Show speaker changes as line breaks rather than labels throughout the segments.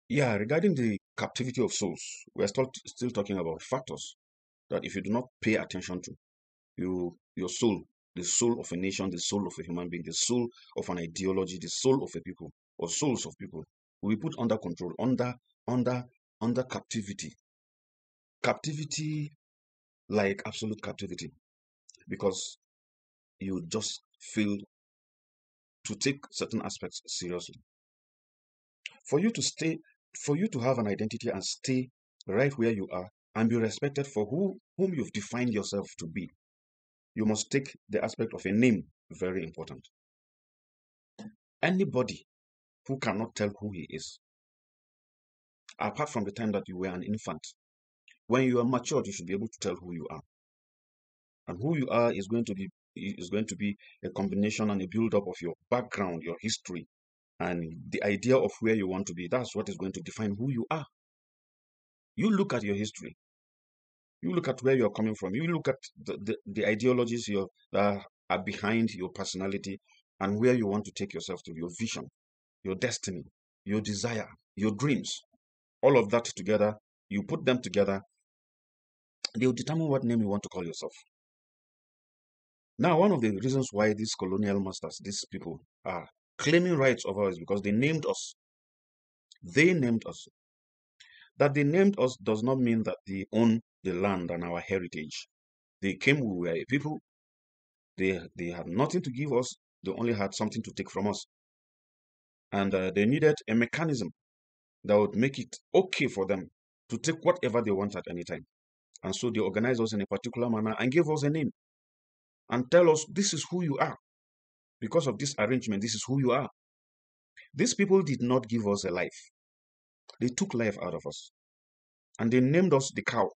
Yeah, regarding the captivity of souls, we're still talking about factors that if you do not pay attention to, your soul, the soul of a nation, the soul of a human being, the soul of an ideology, the soul of a people, or souls of people, will be put under control, under, under captivity. Captivity, like absolute captivity, because you just fail to take certain aspects seriously. For you to stay, for you to have an identity and stay right where you are and be respected for whom you've defined yourself to be, you must take the aspect of a name very important. Anybody who cannot tell who he is, apart from the time that you were an infant, when you are matured, you should be able to tell who you are. And who you are is going to be a combination and a build-up of your background, your history, and the idea of where you want to be. That's what is going to define who you are. You look at your history. You look at where you're coming from. You look at the ideologies that are behind your personality and where you want to take yourself to, your vision, your destiny, your desire, your dreams. All of that together, you put them together, they will determine what name you want to call yourself. Now, one of the reasons why these colonial masters, these people, are claiming rights over us because they named us. They named us. That they named us does not mean that they own the land and our heritage. They came, we were a people. They had nothing to give us. They only had something to take from us. And they needed a mechanism that would make it okay for them to take whatever they want at any time. And so they organized us in a particular manner and gave us a name and tell us this is who you are. Because of this arrangement, this is who you are. These people did not give us a life. They took life out of us. And they named us the cow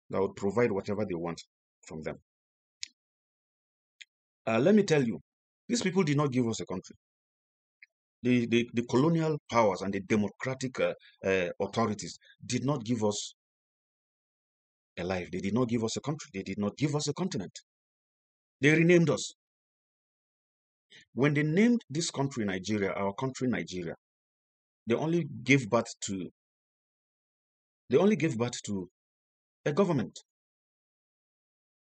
that would provide whatever they want from them. Let me tell you, these people did not give us a country. The colonial powers and the democratic authorities did not give us a life. They did not give us a country. They did not give us a continent. They renamed us. When they named this country Nigeria, our country Nigeria, they only gave birth to a government,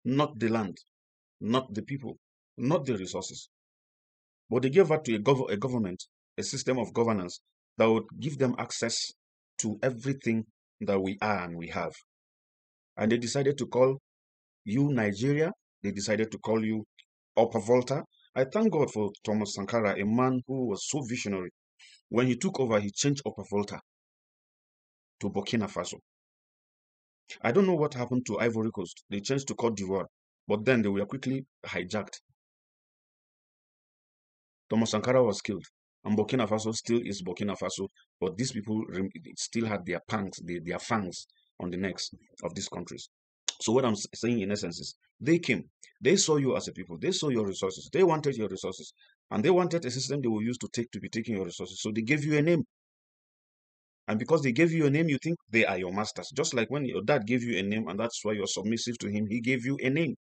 not the land, not the people, not the resources. But they gave birth to a government, a system of governance that would give them access to everything that we are and we have. And they decided to call you Nigeria. They decided to call you Upper Volta. I thank God for Thomas Sankara, a man who was so visionary. When he took over, he changed Upper Volta to Burkina Faso. I don't know what happened to Ivory Coast. They changed to Cote d'Ivoire, but then they were quickly hijacked. Thomas Sankara was killed, and Burkina Faso still is Burkina Faso, but these people still had their their fangs on the necks of these countries. So what I'm saying in essence is they came, they saw you as a people, they saw your resources, they wanted your resources, and they wanted a system they will use to be taking your resources. So they gave you a name. And because they gave you a name, you think they are your masters. Just like when your dad gave you a name and that's why you're submissive to him, he gave you a name.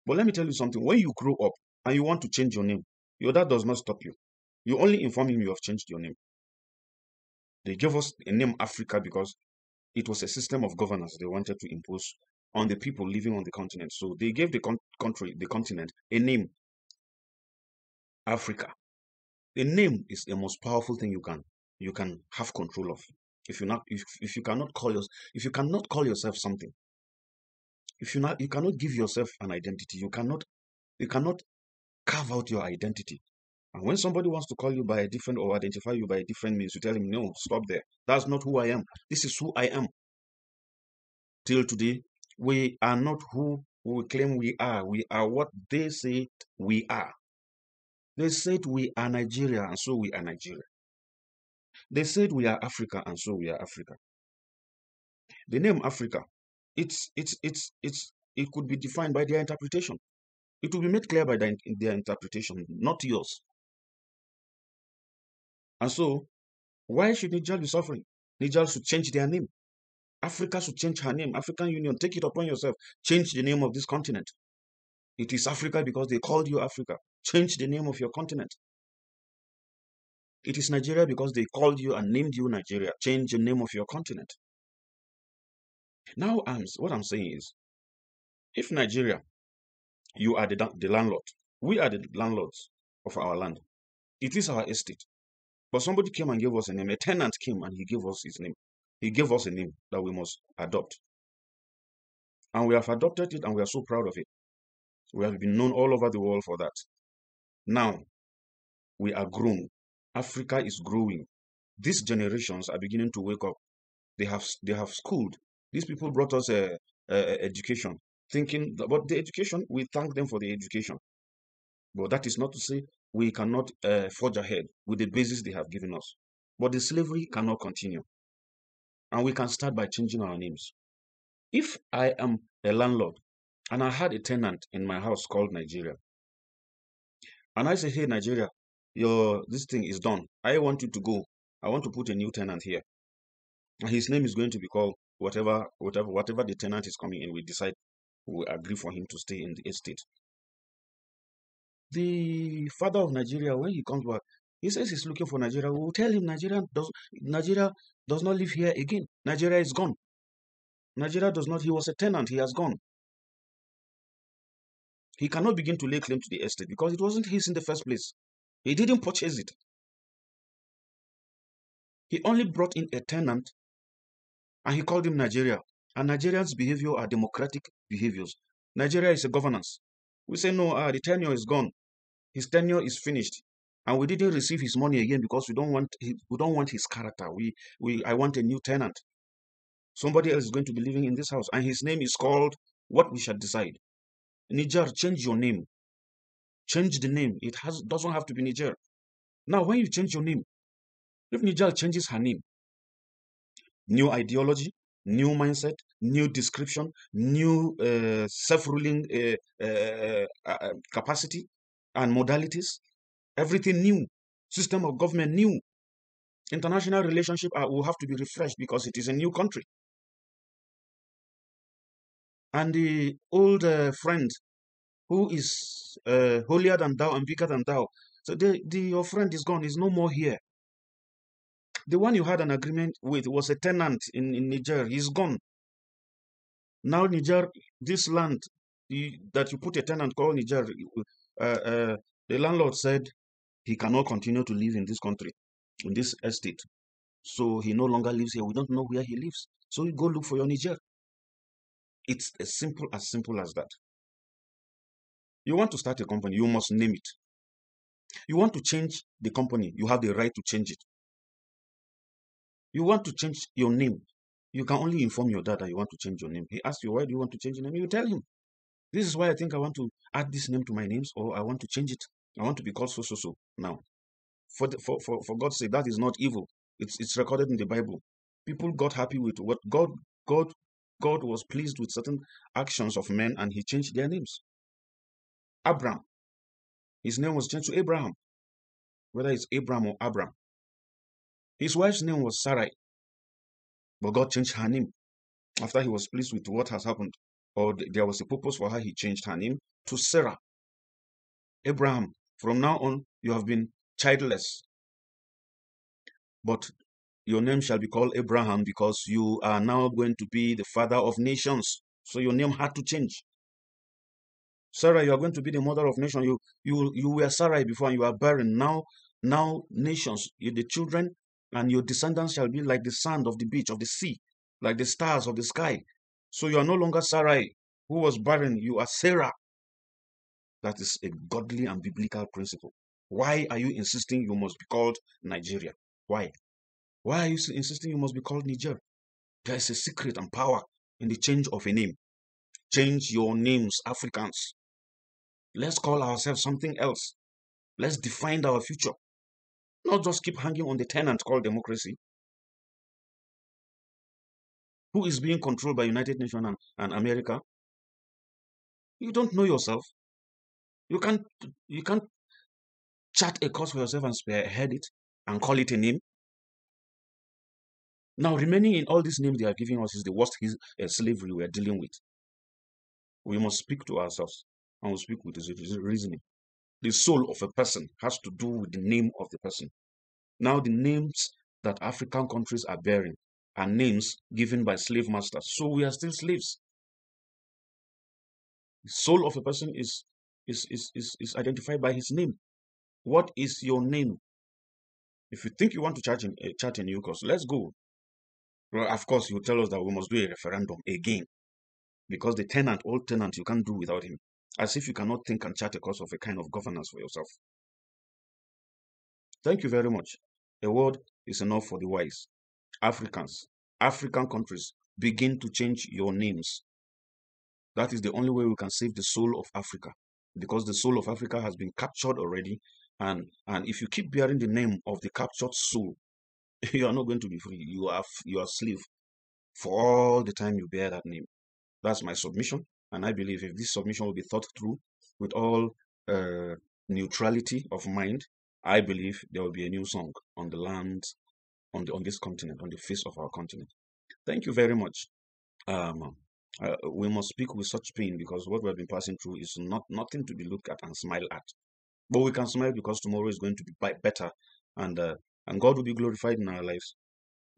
But let me tell you something. When you grow up and you want to change your name, your dad does not stop you. You only inform him you have changed your name. They gave us a name Africa because it was a system of governance they wanted to impose on the people living on the continent. So they gave the country, the continent, a name, Africa. A name is the most powerful thing you can have control of. If you cannot call yourself something, if you cannot give yourself an identity, you cannot carve out your identity. And when somebody wants to call you by a different or identify you by a different means, you tell him, no, stop there. That's not who I am. This is who I am. Till today, we are not who we claim we are. We are what they say we are. They said we are Nigeria, and so we are Nigeria. They said we are Africa, and so we are Africa. The name Africa, it could be defined by their interpretation. It will be made clear by their interpretation, not yours. And so, why should Niger be suffering? Niger should change their name. Africa should change her name. African Union, take it upon yourself. Change the name of this continent. It is Africa because they called you Africa. Change the name of your continent. It is Nigeria because they called you and named you Nigeria. Change the name of your continent. Now, what I'm saying is, if Nigeria, you are the landlord, we are the landlords of our land. It is our estate. But somebody came and gave us a name. A tenant came and he gave us his name. He gave us a name that we must adopt. And we have adopted it and we are so proud of it. We have been known all over the world for that. Now, we are grown. Africa is growing. These generations are beginning to wake up. They have schooled. These people brought us a education, thinking about the education. We thank them for the education, but that is not to say we cannot forge ahead with the basis they have given us. But the slavery cannot continue, and we can start by changing our names. If I am a landlord and I had a tenant in my house called Nigeria, and I say, "Hey, Nigeria, your this thing is done. I want you to go. I want to put a new tenant here." And his name is going to be called whatever the tenant is coming in. We decide we agree for him to stay in the estate. The father of Nigeria, when he comes back, he says he's looking for Nigeria. We will tell him Nigeria does not live here again. Nigeria is gone. Nigeria does not. He was a tenant. He has gone. He cannot begin to lay claim to the estate because it wasn't his in the first place. He didn't purchase it. He only brought in a tenant and he called him Nigeria. And Nigerians' behavior are democratic behaviors. Nigeria is a governance. We say, no, the tenure is gone. His tenure is finished. And we didn't receive his money again because we don't want his character. I want a new tenant. Somebody else is going to be living in this house. And his name is called what we shall decide. Niger, change your name. Change the name. It doesn't have to be Niger. Now, when you change your name, if Niger changes her name, new ideology, new mindset, new description, new self-ruling capacity and modalities, everything new, system of government new, international relationship will have to be refreshed because it is a new country. And the old friend who is holier than thou and bigger than thou, so your friend is gone, is no more here. The one you had an agreement with was a tenant in Niger. He's gone. Now Niger, this land that you put a tenant called Niger, the landlord said he cannot continue to live in this country, in this estate. So he no longer lives here. We don't know where he lives. So you go look for your Niger. It's as simple as that. You want to start a company, you must name it. You want to change the company, you have the right to change it. You want to change your name, you can only inform your dad that you want to change your name. He asks you, why do you want to change your name? You tell him, this is why I think I want to add this name to my names, or I want to change it. I want to be called so. Now, for God's sake, that is not evil. It's recorded in the Bible. People got happy with what God was pleased with certain actions of men, and he changed their names. Abraham, his name was changed to Abraham, whether it's Abraham or Abram. His wife's name was Sarai, but God changed her name after he was pleased with what has happened, or there was a purpose for her. He changed her name to Sarah. Abraham, from now on, you have been childless, but your name shall be called Abraham because you are now going to be the father of nations. So your name had to change. Sarah, you are going to be the mother of nations. You were Sarai before and you are barren. Now nations, the children and your descendants shall be like the sand of the beach, of the sea, like the stars of the sky. So you are no longer Sarai, who was barren. You are Sarah. That is a godly and biblical principle. Why are you insisting you must be called Nigeria? Why? Why are you insisting you must be called Niger? There is a secret and power in the change of a name. Change your names, Africans. Let's call ourselves something else. Let's define our future. Not just keep hanging on the tenant called democracy, who is being controlled by United Nations and America. You don't know yourself. You can't chart a course for yourself and spearhead it and call it a name. Now, remaining in all these names they are giving us is the worst slavery we are dealing with. We must speak to ourselves and we speak with reasoning. The soul of a person has to do with the name of the person. Now the names that African countries are bearing are names given by slave masters. So we are still slaves. The soul of a person is identified by his name. What is your name? If you think you want to chat in new course, let's go. Well, of course, you tell us that we must do a referendum again because the tenant, old tenant, you can't do without him. As if you cannot think and chart a course of a kind of governance for yourself. Thank you very much. A word is enough for the wise. Africans, African countries, begin to change your names. That is the only way we can save the soul of Africa, because the soul of Africa has been captured already. And if you keep bearing the name of the captured soul, you are not going to be free. You are slave for all the time you bear that name. That's my submission, and I believe if this submission will be thought through with all uh, neutrality of mind, I believe there will be a new song on the land, on this continent, on the face of our continent. Thank you very much. Um, we must speak with such pain because what we have been passing through is nothing to be looked at and smile at. But we can smile because tomorrow is going to be better, and uh, and God will be glorified in our lives.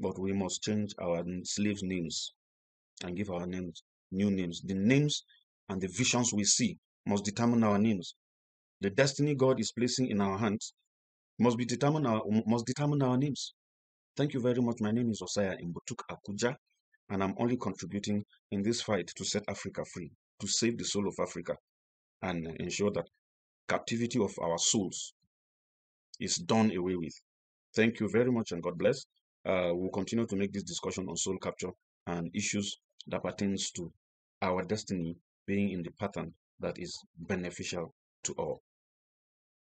But we must change our slaves' names and give our names new names. The names and the visions we see must determine our names. The destiny God is placing in our hands must determine our names. Thank you very much. My name is Osaya Imbutuk Akuja, and I'm only contributing in this fight to set Africa free, to save the soul of Africa, and ensure that captivity of our souls is done away with. Thank you very much, and God bless. We'll continue to make this discussion on soul capture and issues that pertains to our destiny being in the pattern that is beneficial to all.